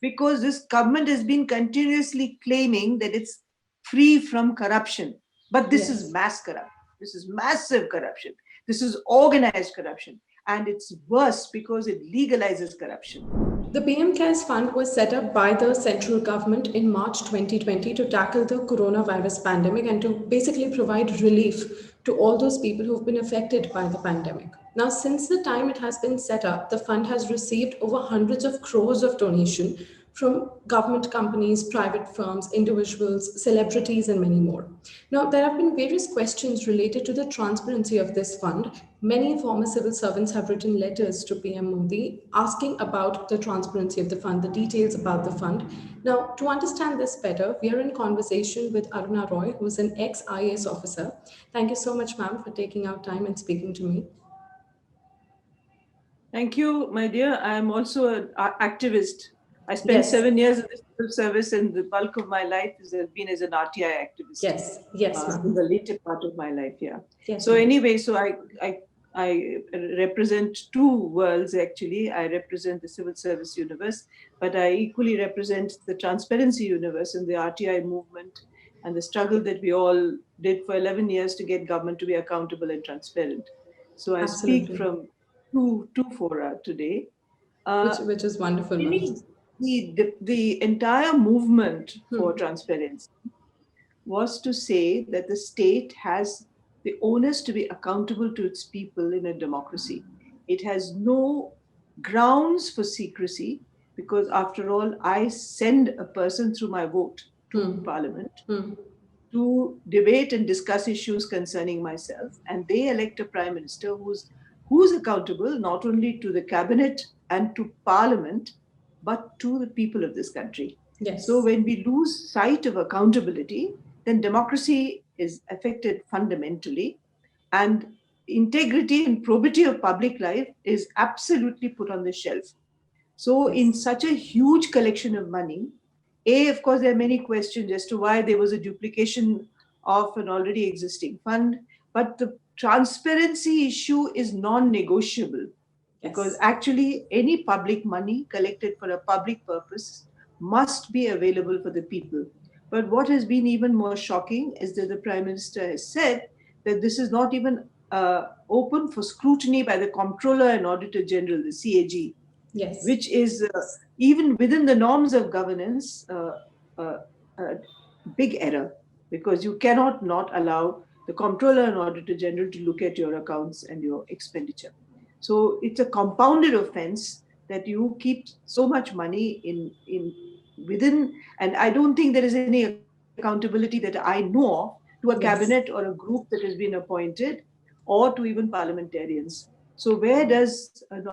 because this government has been continuously claiming that it's free from corruption. But this is Yes. mass corruption. This is massive corruption. This is organized corruption. And it's worse because it legalizes corruption. The PMCARES fund was set up by the central government in March 2020 to tackle the coronavirus pandemic and to basically provide relief to all those people who've been affected by the pandemic. Now, since the time it has been set up, the fund has received over hundreds of crores of donation from government companies, private firms, individuals, celebrities, and many more. Now, there have been various questions related to the transparency of this fund. Many former civil servants have written letters to PM Modi asking about the transparency of the fund, the details about the fund. Now, to understand this better, we are in conversation with Aruna Roy, who is an ex-IAS officer. Thank you so much, ma'am, for taking out time and speaking to me. Thank you, my dear. I am also an activist. I spent Yes, 7 years in the civil service, and the bulk of my life has been as an RTI activist yes, in ma'am. the later part of my life. Yeah. Yes, So ma'am. anyway, so I represent two worlds actually. I represent the civil service universe, but I equally represent the transparency universe and the RTI movement and the struggle that we all did for 11 years to get government to be accountable and transparent. So I speak Absolutely. from two fora today. Uh, Which is wonderful, ma'am. really, the entire movement for transparency was to say that the state has the onus to be accountable to its people in a democracy. It has no grounds for secrecy because, after all, I send a person through my vote to parliament to debate and discuss issues concerning myself, and they elect a prime minister who's accountable not only to the cabinet and to parliament but to the people of this country. So Yes. when we lose sight of accountability, then democracy is affected fundamentally, and integrity and probity of public life is absolutely put on the shelf. So, in Yes. such a huge collection of money, of course, there are many questions as to why there was a duplication of an already existing fund, but the transparency issue is non negotiable because Yes. actually any public money collected for a public purpose must be available for the people. But what has been even more shocking is that the Prime Minister has said that this is not even open for scrutiny by the Comptroller and Auditor General, the CAG, Yes. which is even within the norms of governance uh, a big error, because you cannot not allow the comptroller and auditor general to look at your accounts and your expenditure. So it's a compounded offense that you keep so much money in within, and I don't think there is any accountability that I know of to a cabinet or a Yes. group that has been appointed, or to even parliamentarians. So where does an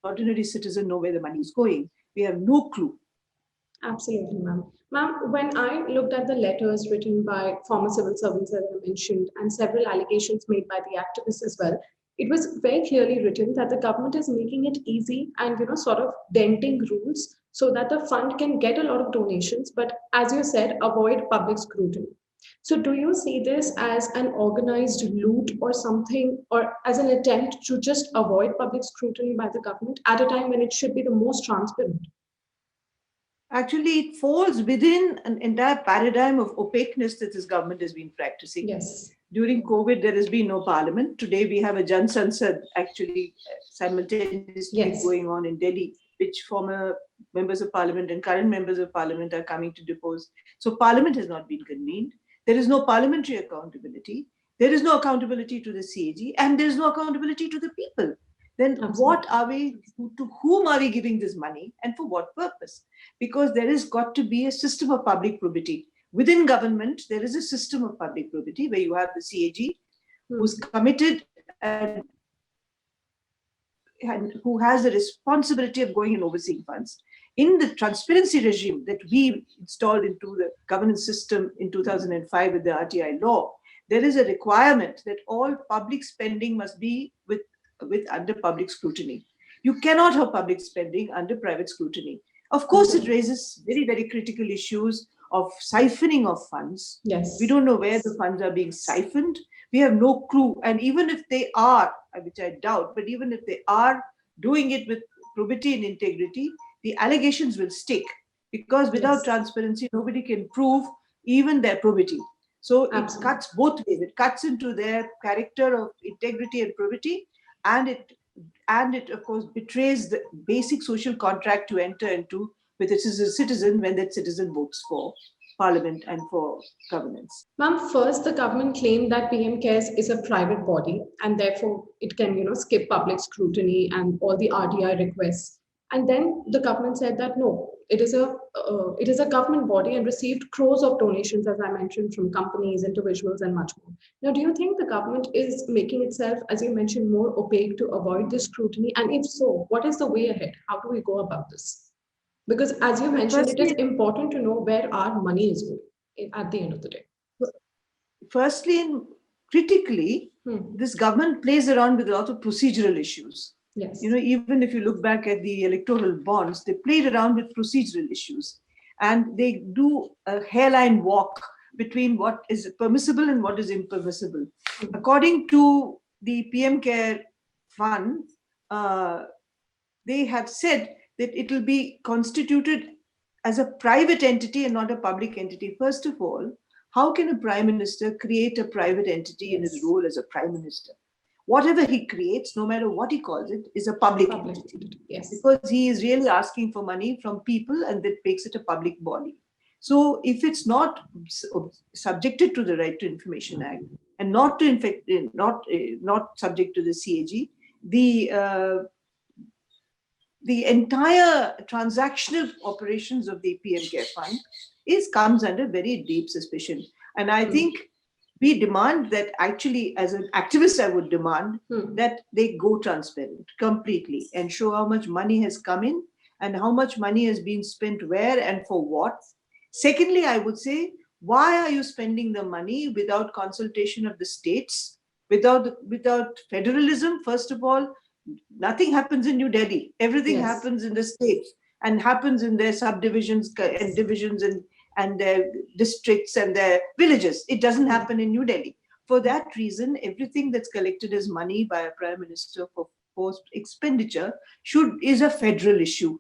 ordinary citizen know where the money is going? We have no clue. Absolutely, ma'am. Ma'am, when I looked at the letters written by former civil servants that I mentioned and several allegations made by the activists as well, it was very clearly written that the government is making it easy and sort of denting rules so that the fund can get a lot of donations, but as you said, avoid public scrutiny. So, do you see this as an organized loot or something, or as an attempt to just avoid public scrutiny by the government at a time when it should be the most transparent? Actually, it falls within an entire paradigm of opaqueness that this government has been practicing. Yes. During COVID, there has been no parliament. Today, we have a Jan Sansad actually simultaneously going Yes. on in Delhi, which former members of parliament and current members of parliament are coming to depose. So, parliament has not been convened. There is no parliamentary accountability. There is no accountability to the CAG, and there is no accountability to the people. Then, what Absolutely. are we, to whom are we giving this money and for what purpose? Because there has got to be a system of public probity. Within government, there is a system of public probity where you have the CAG who's committed and who has the responsibility of going and overseeing funds. In the transparency regime that we installed into the governance system in 2005 with the RTI law, there is a requirement that all public spending must be with under public scrutiny. You cannot have public spending under private scrutiny. Of course, it Absolutely. raises very, very critical issues of siphoning of funds. We Yes. don't know where the funds are being siphoned. We have no clue. And even if they are, which I doubt, but even if they are doing it with probity and integrity, the allegations will stick. because without Yes. transparency, nobody can prove even their probity. So it Absolutely. cuts both ways. It cuts into their character of integrity and probity, and it of course betrays the basic social contract to enter into with a citizen when that citizen votes for parliament and for governance. Ma'am, first the government claimed that PM Cares is a private body and therefore it can, skip public scrutiny and all the RDI requests. And then the government said that no, it is a government body and received crores of donations, as I mentioned, from companies, individuals, and much more. Now, do you think the government is making itself, as you mentioned, more opaque to avoid this scrutiny? And if so, what is the way ahead? How do we go about this? Because, as you mentioned, it is Firstly, important to know where our money is going at the end of the day. firstly and critically, Hmm. this government plays around with a lot of procedural issues. Yes. Even if you look back at the electoral bonds, they played around with procedural issues, and they do a hairline walk between what is permissible and what is impermissible. Hmm. According to the PM Care Fund, uh, they have said that it will be constituted as a private entity and not a public entity. First of all, how can a prime minister create a private entity in his Yes. role as a prime minister? Whatever he creates, no matter what he calls it, is a public Public entity, entity. Yes. because he is really asking for money from people and that makes it a public body. So if it's not subjected to the Right to Information Act and not to infect, not subject to the CAG, the entire transactional operations of the PM Care Fund comes under very deep suspicion. And I Hmm. think we demand that, actually, as an activist, I would demand Hmm. that they go transparent completely and show how much money has come in and how much money has been spent where and for what. Secondly, I would say, why are you spending the money without consultation of the states, without federalism? First of all, nothing happens in New Delhi. Everything Yes. happens in the states and happens in their subdivisions and divisions and their districts and their villages. It doesn't Hmm. happen in New Delhi. For that reason, everything that's collected as money by a prime minister for post expenditure is a federal issue.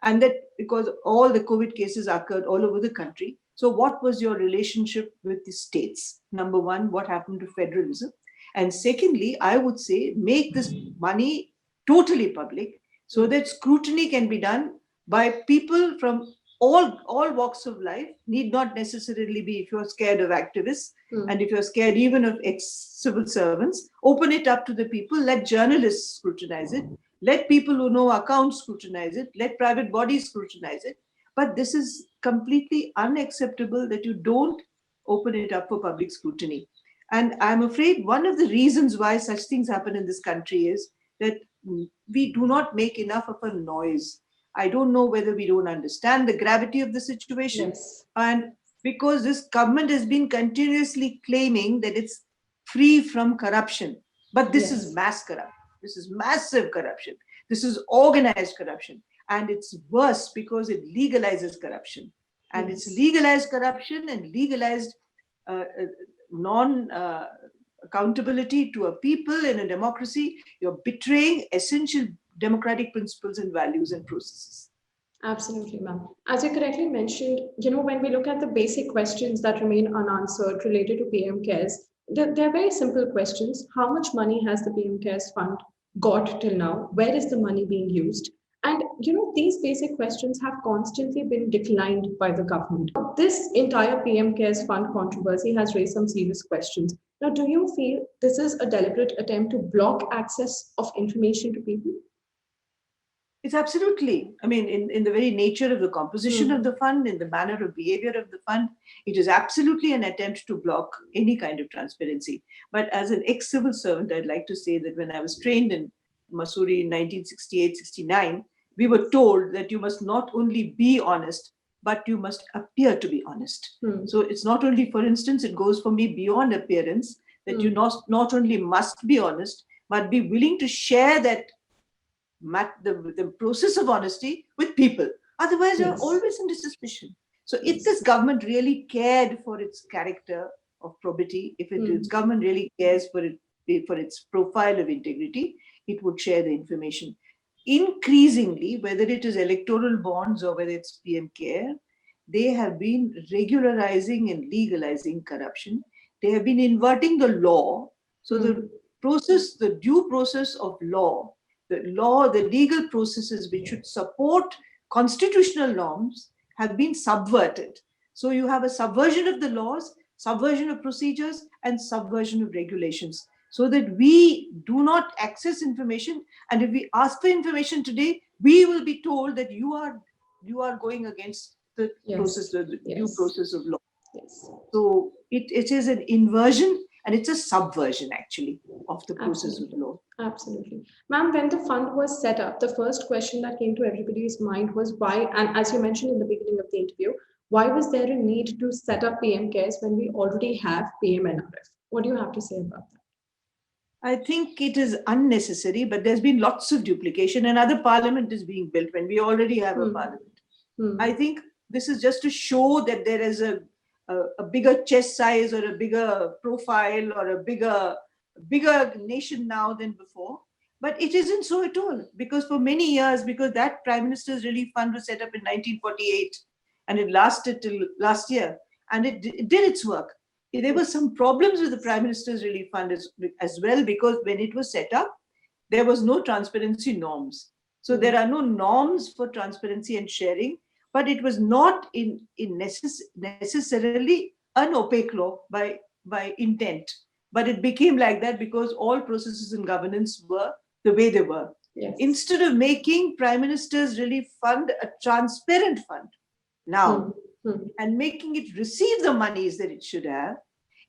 And that because all the COVID cases occurred all over the country. So, what was your relationship with the states? Number one, what happened to federalism? And secondly, I would say make this money totally public so Hmm. that scrutiny can be done by people from all walks of life. Need not necessarily be, if you're scared of activists Hmm. and if you're scared even of ex-civil servants, open it up to the people. Let journalists scrutinize it. Let people who know accounts scrutinize it. Let private bodies scrutinize it. But this is completely unacceptable that you don't open it up for public scrutiny. And I'm afraid one of the reasons why such things happen in this country is that we do not make enough of a noise. I don't know whether we don't understand the gravity of the situation, Yes. and because this government has been continuously claiming that it's free from corruption. But this is Yes. mass corruption. This is massive corruption. This is organized corruption. And it's worse because it legalizes corruption. And it's Yes. legalized corruption and legalized non accountability to a people in a democracy. You're betraying essential democratic principles and values and processes. Absolutely, ma'am. As you correctly mentioned, when we look at the basic questions that remain unanswered related to PM Cares, they're very simple questions. How much money has the PM Cares fund got till now? Where is the money being used? And these basic questions have constantly been declined by the government. This entire PM Cares fund controversy has raised some serious questions. Now, do you feel this is a deliberate attempt to block access of information to people? It's absolutely, I mean, in the very nature of the composition of Hmm. the fund, in the manner of behavior of the fund, it is absolutely an attempt to block any kind of transparency. But as an ex civil servant, I'd like to say that when I was trained in Missouri in 1968-69, we were told that you must not only be honest, but you must appear to be honest. Hmm. So it's not only, for instance, it goes for me beyond appearance, that you Hmm. not only must be honest, but be willing to share that the process of honesty with people. Otherwise, you're Yes. always under suspicion. So, if Yes. this government really cared for its character of probity, if its Hmm. government really cares for its profile of integrity, it would share the information. increasingly, whether it is electoral bonds or whether it's PM Care, they have been regularizing and legalizing corruption. They have been inverting the law. So the process, the due process of law, the legal processes which should support constitutional norms have been subverted. So you have a subversion of the laws, subversion of procedures, and subversion of regulations, so that we do not access information. And if we ask for information today, we will be told that you are going against the process, Yes. the due Yes. process of law. Yes. So it is an inversion and it's a subversion actually of the process of Absolutely. law. Absolutely. Ma'am, when the fund was set up, the first question that came to everybody's mind was why, and as you mentioned in the beginning of the interview, why was there a need to set up PM CARES when we already have PMNRF? What do you have to say about that? I think it is unnecessary, but there's been lots of duplication. Another parliament is being built when we already have a parliament. I think this is just to show that there is a bigger chest size or a bigger profile or a bigger nation now than before. But it isn't so at all, because for many years, because that Prime Minister's Relief Fund was set up in 1948 and it lasted till last year, and it did its work. There were some problems with the Prime Minister's Relief Fund as well, because when it was set up, there was no transparency norms. So there are no norms for transparency and sharing, but it was not necessarily an opaque law by intent. But it became like that because all processes in governance were the way they were. Yes. Instead of making Prime Minister's Relief Fund a transparent fund now and making it receive the monies that it should have,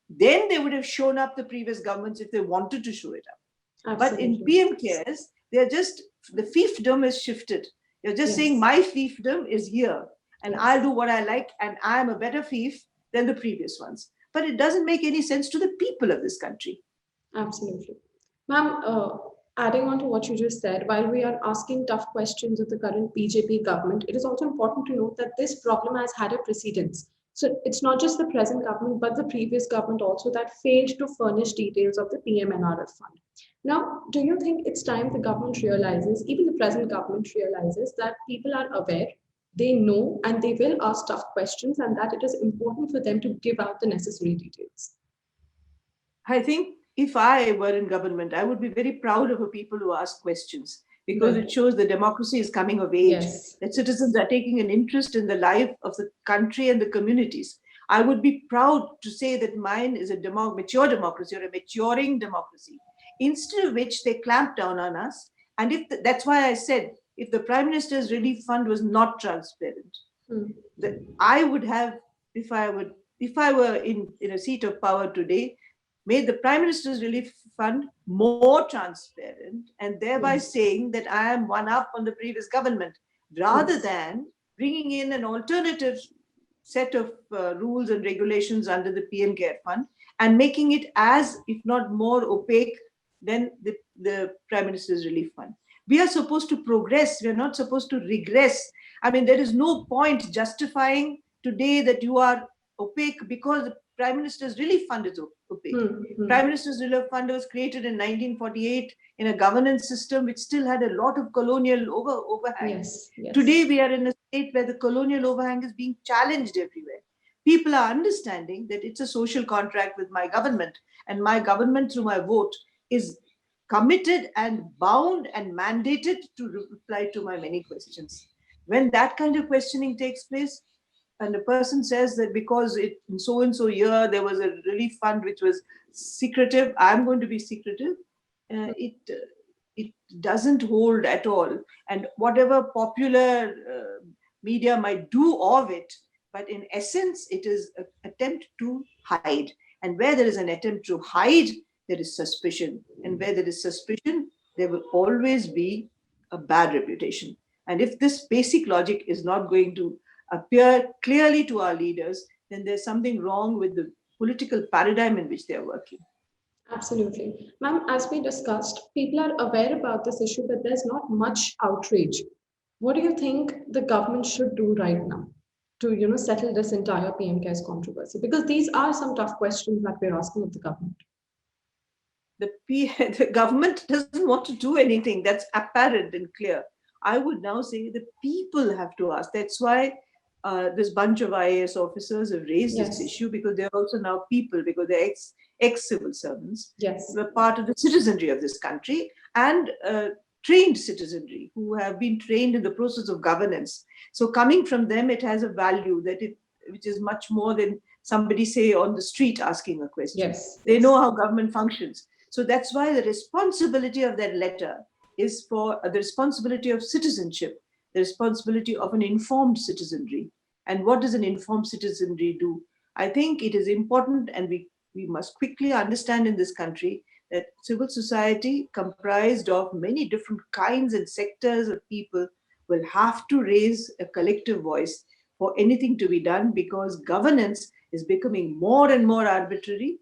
then they would have shown up the previous governments if they wanted to show it up. But in PM CARES, they're just, the fiefdom is shifted. You're just saying my fiefdom is here and I'll do what I like and I'm a better fief than the previous ones. But it doesn't make any sense to the people of this country. Absolutely. Ma'am, adding on to what you just said, while we are asking tough questions of the current BJP government, it is also important to note that this problem has had a precedence. So it's not just the present government, but the previous government also that failed to furnish details of the PMNRF fund. Now, do you think it's time the government realizes, even the present government realizes, that people are aware, they know, and they will ask tough questions, and that it is important for them to give out the necessary details? I think if I were in government, I would be very proud of the people who ask questions, because it shows the democracy is coming of age, that citizens are taking an interest in the life of the country and the communities. I would be proud to say that mine is a mature democracy or a maturing democracy, instead of which they clamp down on us. And that's why I said, if the Prime Minister's Relief Fund was not transparent, that I would have, if I were in a seat of power today, made the Prime Minister's Relief Fund more transparent, and thereby saying that I am one up on the previous government, rather than bringing in an alternative set of rules and regulations under the PM Care Fund and making it as, if not more opaque than the Prime Minister's Relief Fund. We are supposed to progress. We are not supposed to regress. I mean, there is no point justifying today that you are opaque because the Prime Minister's Relief Fund is opaque. Prime Minister's Relief Fund was created in 1948 in a governance system which still had a lot of colonial overhang. Today, we are in a state where the colonial overhang is being challenged everywhere. People are understanding that it's a social contract with my government, and my government, through my vote, is committed and bound and mandated to reply to my many questions. When that kind of questioning takes place, and a person says that because in so and so year there was a relief fund which was secretive, I'm going to be secretive, it doesn't hold at all. And whatever popular media might do of it, but in essence, it is an attempt to hide. And where there is an attempt to hide, there is suspicion. And where there is suspicion, there will always be a bad reputation. And if this basic logic is not going to appear clearly to our leaders, then there's something wrong with the political paradigm in which they are working. Absolutely. Ma'am, as we discussed, people are aware about this issue, but there's not much outrage. What do you think the government should do right now to, settle this entire PM CARES controversy? Because these are some tough questions that we're asking of the government. the government doesn't want to do anything. That's apparent and clear. I would now say the people have to ask. That's why this bunch of IAS officers have raised this Yes. issue, because they're also now people, because they're ex civil servants, Yes. who are part of the citizenry of this country, and trained citizenry who have been trained in the process of governance. So coming from them, it has a value which is much more than somebody, say, on the street asking a question. Yes. They Yes. know how government functions. So that's why the responsibility of that letter is for the responsibility of citizenship, the responsibility of an informed citizenry. And what does an informed citizenry do? I think it is important, and we must quickly understand in this country that civil society, comprised of many different kinds and sectors of people, will have to raise a collective voice for anything to be done, because governance is becoming more and more arbitrary,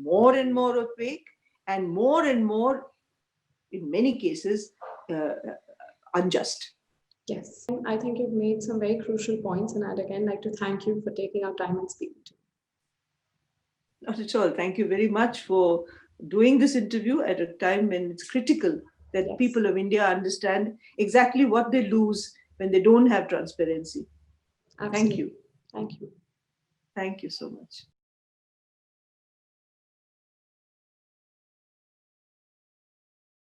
more and more opaque, and more, in many cases, unjust. Yes. I think you've made some very crucial points, and I'd again like to thank you for taking our time and speaking to me. Not at all. Thank you very much for doing this interview at a time when it's critical that Yes. people of India understand exactly what they lose when they don't have transparency. Thank Absolutely. you. Thank you. Thank you so much.